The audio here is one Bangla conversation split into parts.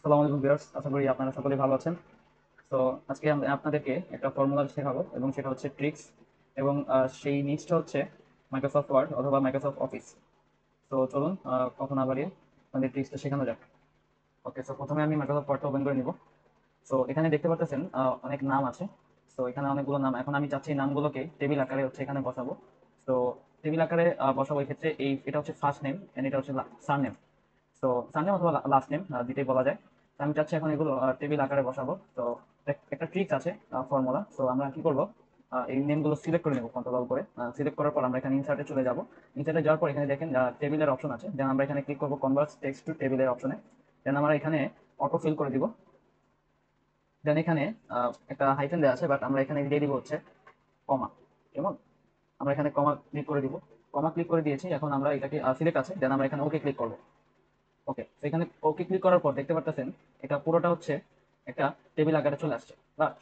আসসালামু আলাইকুম ভিউয়ার্স, আশা করি আপনারা সকলেই ভালো আছেন। তো আজকে আমি আপনাদেরকে একটা ফর্মুলা শেখাবো এবং সেটা হচ্ছে ট্রিক্স এবং সেই নিচটা হচ্ছে মাইক্রোসফট ওয়ার্ড অথবা মাইক্রোসফট অফিস। তো চলুন কথা না বাড়িয়ে আপনাদের ট্রিক্সটা শেখানো যাক। ওকে, সো প্রথমে আমি মাইক্রোসফট ওয়ার্ডটা ওপেন করে নিব। সো এখানে দেখতে পাচ্ছেন অনেক নাম আছে। সো এখানে অনেকগুলো নাম, এখন আমি চাচ্ছি নামগুলোকে টেবিল আকারে হচ্ছে এখানে বসাবো। তো টেবিল আকারে বসাবো, এই ক্ষেত্রে এটা হচ্ছে ফার্স্ট নেম এন্ড এটা হচ্ছে সারনেম। তো সারনেম অথবা লাস্ট নেম দুইটাই বলা যায়। তো আমি চাচ্ছি এখন এগুলো টেবিল আকারে বসাবো। তো একটা ট্রিক্স আছে, ফর্মুলা। তো আমরা কি করব, এই নেমগুলো সিলেক্ট করে নেব কন্ট্রোল করে। সিলেক্ট করার পর আমরা এখানে ইনসার্টে চলে যাব। ইনসার্টে যাওয়ার পর এখানে দেখেন টেবিলের অপশন আছে, দেন আমরা এখানে ক্লিক করব কনভার্ট টেক্সট টু টেবিলের অপশনে। দেন আমরা এখানে অটো ফিল করে দিব। দেন এখানে একটা হাইফেন দেওয়া আছে, বাট আমরা এখানে দিয়ে দিব হচ্ছে কমা। কেমন? আমরা এখানে কমা ক্লিক করে দিব। কমা ক্লিক করে দিয়েছি, এখন আমরা এটাকে সিলেক্ট আছে, দেন আমরা এখানে ওকে ক্লিক করব। ওকে, তো এখানে ওকে ক্লিক করার পর দেখতে পারতেছেন এটা পুরোটা হচ্ছে একটা টেবিল আকারে চলে আসছে, বাট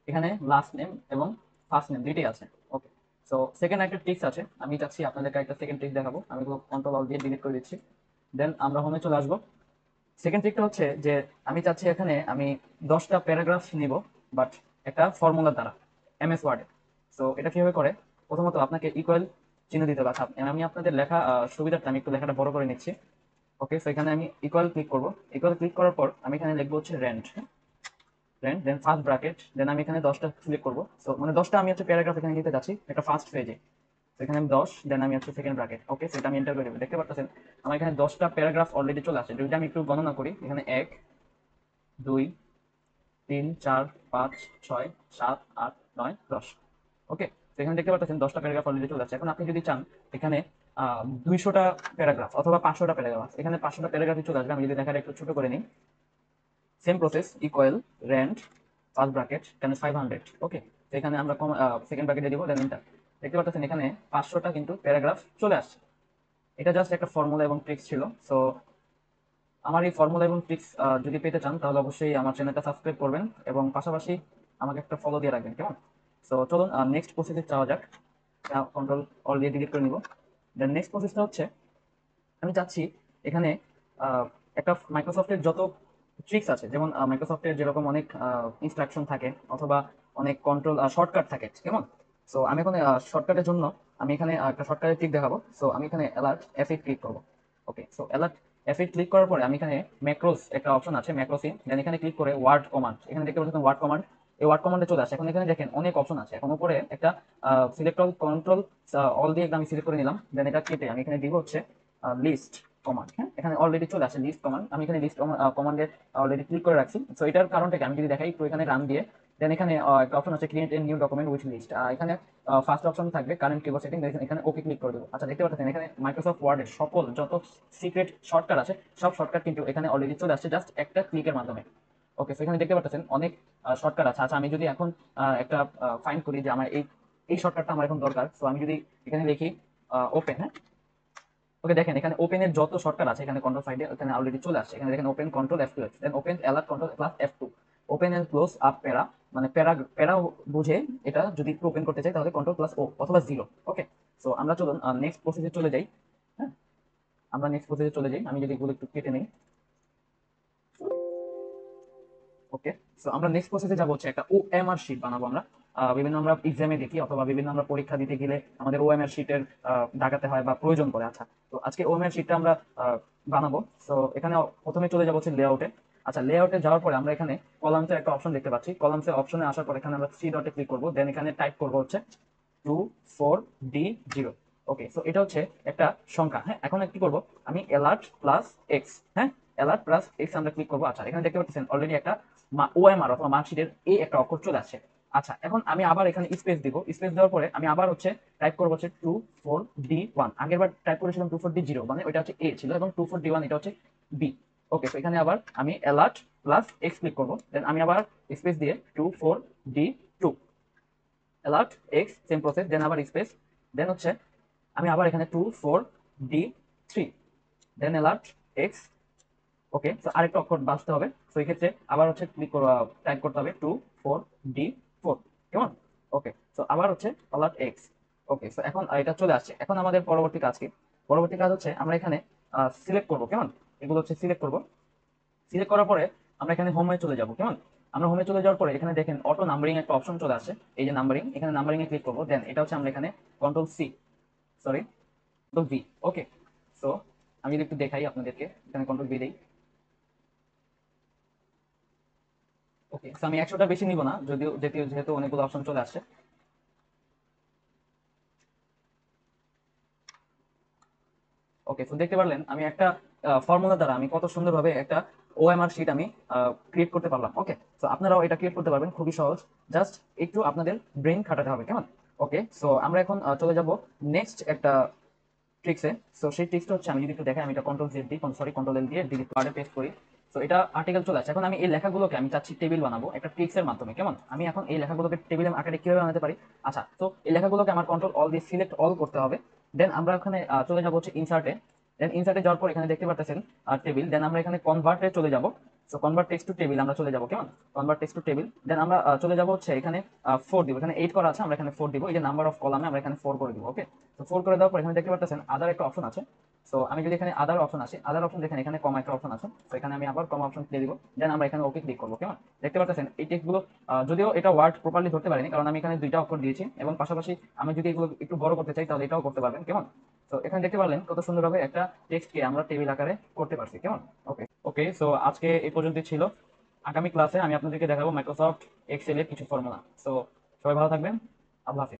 এখানে লাস্ট নেম এবং ফার্স্ট নেম দুইটাই আছে। ওকে, সো সেকেন্ড একটা ট্রিক্স আছে, আমি চাচ্ছি আপনাদেরকে একটা সেকেন্ড ট্রিক দেখাবো। আমি কন্ট্রোল অল দিয়ে ডিলিট করে দিচ্ছি। দেন আমরা হোমে চলে আসবো। সেকেন্ড ট্রিকটা হচ্ছে যে আমি চাচ্ছি এখানে আমি 10টা প্যারাগ্রাফ নিব, বাট একটা ফর্মুলার দ্বারা, এমএস ওয়ার্ডে। সো এটা কিভাবে করে, প্রথমত আপনাকে ইকুয়াল চিহ্ন দিতে হবে। আচ্ছা, আমি আপনাদের লেখা সুবিধার্থে আমি একটু লেখাটা বড় করে নিচ্ছি। ওকে, সো এখানে আমি ইকুয়াল ক্লিক করব। ইকুয়াল ক্লিক করার পর আমি এখানে লিখবো হচ্ছে রেন্ট। রেন্ট, দেন ফার্স্ট ব্র্যাকেট, দেন আমি এখানে 10টা সিলেক্ট করব। সো মানে 10টা আমি হচ্ছে প্যারাগ্রাফ এখানে দিতে যাচ্ছি একটা ফার্স্ট পেজে। তো এখানে আমি 10, দেন আমি হচ্ছে সেকেন্ড ব্র্যাকেট। ওকে, সেটা আমি এন্টার করে দেবো। দেখতে পাচ্ছেন আমার এখানে 10টা প্যারাগ্রাফ অলরেডি চলে আসে। যদি আমি একটু গণনা করি, এখানে 1, 2, 3, 4, 5, 6, 7, 8, 9, 10। ওকে, তো এখানে দেখতে পাচ্ছেন 10টা প্যারাগ্রাফ অলরেডি চলে আসছে। এখন আপনি যদি চান এখানে 200টা প্যারাগ্রাফ অথবা 500টা প্যারাগ্রাফ, এখানে 500টা প্যারাগ্রাফই চলে আসবে। আমি যদি দেখাটা একটু ছোট করে নিই, same process, equal rent first bracket এখানে 500। ওকে, তো এখানে আমরা সেকেন্ড ব্র্যাকেটে দিব, দেন এন্টার। দেখতে পাচ্ছেন এখানে 500টা কিন্তু প্যারাগ্রাফ চলে আসছে। এটা জাস্ট একটা ফর্মুলা এবং ট্রিক্স ছিল। সো আমার এই ফর্মুলা এবং ট্রিক্স যদি পেতে চান তাহলে অবশ্যই আমার চ্যানেলটা সাবস্ক্রাইব করবেন এবং পাশাপাশি আমাকে একটা ফলো দিয়ে রাখবেন, কেমন? সো চলুন নেক্সট প্রসেসে যাওয়া যাক। কন্ট্রোল অল দিয়ে ডিলিট করে নিব। দেন নেক্সট প্রসেসটা হচ্ছে আমি চাচ্ছি এখানে আহ, একটা মাইক্রোসফটের যত ট্রিক্স আছে, যেমন মাইক্রোসফটের যেরকম অনেক ইনস্ট্রাকশন থাকে অথবা অনেক কন্ট্রোল শর্টকাট থাকে, কেমন? সো আমি এখন শর্টকাটের জন্য আমি এখানে একটা শর্টকাটের ট্রিক দেখাবো। সো আমি এখানে অ্যালার্ট F8 ক্লিক করবো। ওকে, সো অ্যালার্ট F8 ক্লিক করার পরে আমি এখানে ম্যাক্রোস একটা অপশন আছে, ম্যাক্রোসিন, দেন এখানে ক্লিক করে ওয়ার্ড কমান্ড, এখানে দেখতে পাচ্ছেন ওয়ার্ড কমান্ড। এই ওয়ার্ড কমান্ডে চলে আসে। এখন এখানে দেখেন অনেক অপশন আছে। এখন উপরে একটা সিলেক্ট অল, কন্ট্রোল অল দিয়ে আমি সিলেক্ট করে নিলাম। দেন এটা কেটে আমি এখানে দিব হচ্ছে লিস্ট কমান্ড। হ্যাঁ, এখানে অলরেডি চলে আসে লিস্ট কমান্ড। আমি এখানে লিস্ট কমান্ডে অলরেডি ক্লিক করে রাখছি। সো এটার কারণটাকে আমি যদি দেখাই একটু, এখানে রান দিয়ে দেন এখানে একটা অপশন আছে create a new document with list. এখানে ফার্স্ট অপশন থাকবে কারেন্ট কিবোর্ড সেটিং, এখানে ওকে ক্লিক করে দেবো। আচ্ছা, দেখতে পাচ্ছেন এখানে মাইক্রোসফট ওয়ার্ডের সকল যত সিক্রেট শর্টকাট আছে সব শর্টকাট কিন্তু এখানে অলরেডি চলে আসছে জাস্ট একটা ক্লিকের মাধ্যমে। ওকে, সো এখানে দেখতে পাচ্ছেন অনেক শর্টকাট আছে। আচ্ছা, আমি যদি এখন একটা ফাইন্ড করি যে আমার এই এই শর্টকাটটা আমার এখন দরকার, সো আমি যদি এখানে লিখি ওপেন। হ্যাঁ, ওকে, দেখেন এখানে ওপেন এর যত শর্টকাট আছে এখানে কন্ট্রোল ফাইন্ডে এখানে অলরেডি চলে আসছে। এখানে দেখেন open control F2, then open alert control plus F2, open and close up para, মানে প্যারা প্যারা বুঝে এটা যদি একটু ওপেন করতে চাই তাহলে কন্ট্রোল প্লাস ও অথবা জিরো। ওকে, সো আমরা চলুন নেক্সট প্রসেসে চলে যাই। হ্যাঁ, আমরা নেক্সট প্রসেসে চলে যাই। আমি যদি এগুলো একটু কেটে নিই। ওকে, সো আমরা নেক্সট প্রসেসে যাবো হচ্ছে একটা ওএমআর শিট বানাবো আমরা। বিভিন্ন আমরা এক্সামে দেখি অথবা বিভিন্ন আমরা পরীক্ষা দিতে গেলে আমাদের ওএমআর শিটের দাগাতে হয় বা প্রয়োজন পড়ে। আচ্ছা, তো আজকে ওএমআর শিটটা আমরা বানাবো। সো এখানে প্রথমে চলে যাবো হচ্ছে লেআউটে। আচ্ছা, লেআউটে যাওয়ার পরে আমরা এখানে কলামসের একটা অপশন দেখতে পাচ্ছি। কলামসের অপশনে আসার পর এখানে আমরা থ্রি ডটে ক্লিক করবো, দেন এখানে টাইপ করবো হচ্ছে 24D0। ওকে, সো এটা হচ্ছে একটা সংখ্যা। হ্যাঁ, এখন কি করবো, আমি অ্যালার্ট প্লাস এক্স। হ্যাঁ, অ্যালার্ট প্লাস এক্স আমরা ক্লিক করবো। আচ্ছা, এখানে দেখতে পাচ্ছেন অলরেডি একটা ওএমআর অথবা মার্কশিটের এই একটা অক্ষর চলে আসছে। আচ্ছা, এখন আমি আবার এখানে স্পেস দিব। স্পেস দেওয়ার পরে আমি আবার হচ্ছে টাইপ করবো হচ্ছে 24D1। আগের বার টাইপ করেছিলাম 24D0, মানে ওইটা হচ্ছে এ ছিল, এবং 24D1 এটা হচ্ছে বি। ওকে, তো এখানে আবার আমি অ্যালার্ট প্লাস এক্স ক্লিক করবো, দেন আমি আবার স্পেস দিয়ে 24D2, alert X, same process, then আবার স্পেস, দেন হচ্ছে আমি আবার এখানে 24D3, দেন অ্যালার্ট এক্স। ওকে, তো আরেকটা অক্ষর বাঁচতে হবে। তো এই ক্ষেত্রে আবার হচ্ছে ক্লিক টাইপ করতে হবে 24D4, কেমন? ওকে, তো আবার হচ্ছে অ্যালার্ট এক্স। ওকে, তো এখন এটা চলে আসছে। এখন আমাদের পরবর্তী কাজ কি? পরবর্তী কাজ হচ্ছে আমরা এখানে সিলেক্ট করব, কেমন? এগুলো হচ্ছে সিলেক্ট করব। সিলেক্ট করার পরে আমরা এখানে হোমে চলে যাব, কেমন? আমরা হোমে চলে যাওয়ার পরে এখানে দেখেন অটো নাম্বারিং একটা অপশন চলে আসে, এই যে নাম্বারিং, এখানে নাম্বারিং এ ক্লিক করবো। দেন এটা হচ্ছে আমরা এখানে control C, sorry control V. Okay, so আমি যদি একটু দেখাই আপনাদেরকে, এখানে কন্ট্রোল ভি দেই। ওকে, সো আমি 100টা বেশি নিব না, যদিও যেহেতু অনেকগুলো অপশন চলে আসছে। ওকে, তো দেখতে পারলেন আমি একটা ফর্মুলা দ্বারা আমি কত সুন্দরভাবে একটা ওএমআর শিট আমি ক্রিয়েট করতে পারলাম। ওকে, তো আপনারাও এটা ক্রিয়েট করতে পারবেন, খুবই সহজ। জাস্ট একটু আপনাদের ব্রেন খাটাতে হবে, কেমন? ওকে, সো আমরা এখন চলে যাব নেক্সট একটা ট্রিক্সে। সো সেই ট্রিক্সটা হচ্ছে, আমি যদি একটু দেখাই, আমি এটা কন্ট্রোল জেড দিই, সরি কন্ট্রোল এল দিয়ে ডিলিট কার্ডে পেস্ট করি। তো এটা আর্টিকেল চলে আসে। এখন আমি এই লেখাগুলোকে আমি চাচ্ছি টেবিল বানাবো একটা ট্রিক্সের মাধ্যমে, কেমন? আমি এখন এই লেখাগুলোকে টেবিলের আকারে কিভাবে বানাতে পারি? আচ্ছা, তো এই লেখাগুলোকে আমার কন্ট্রোল অল দিয়ে সিলেক্ট অল করতে হবে। দেন আমরা ওখানে চলে যাবো হচ্ছে ইনসার্টে। দেন ইনসার্টে যাওয়ার পর এখানে দেখতে পাচ্ছেন টেবিল। দেন আমরা এখানে কনভার্টে চলে যাব। So convert text to table আমরা চলে যাব, কেমন? Convert text to table. Then আমরা চলে যাব হচ্ছে এখানে 4 দিব, এখানে 8 করা আছে, আমরা এখানে 4 দিব। এই যে নাম্বার অফ কলামে আমরা এখানে 4 করে দিব। ওকে, তো 4 করে দেওয়ার পর এখানে দেখতে পাচ্ছেন আদার একটা অপশন আছে। সো আমি যদি এখানে আদার অপশন আসি, আদার অপশন দেখেন এখানে কমা একটা অপশন আছে। তো এখানে আমি আবার কমা অপশন দিয়ে দিব। দেন আমরা এখানে ওকে ক্লিক করবো, কেমন? দেখতে পাচ্ছেন এই টেক্সটগুলো, যদিও এটা ওয়ার্ড প্রপারলি ধরতে পারিনি, কারণ আমি এখানে দুইটা অক্ষর দিয়েছি, এবং পাশাপাশি আমি যদি এগুলো একটু বড় করতে চাই তাহলে এটাও করতে পারবেন, কেমন? তো এখানে দেখতে পারলেন কত সুন্দরভাবে একটা টেক্সটকে আমরা টেবিল আকারে করতে পারছি, কেমন? ওকে ওকে, সো আজকে এই পর্যন্তই ছিল। আগামী ক্লাসে আমি আপনাদেরকে দেখাবো মাইক্রোসফট এক্সেলের কিছু ফর্মুলা। সো সবাই ভালো থাকবেন, আল্লাহ হাফিজ।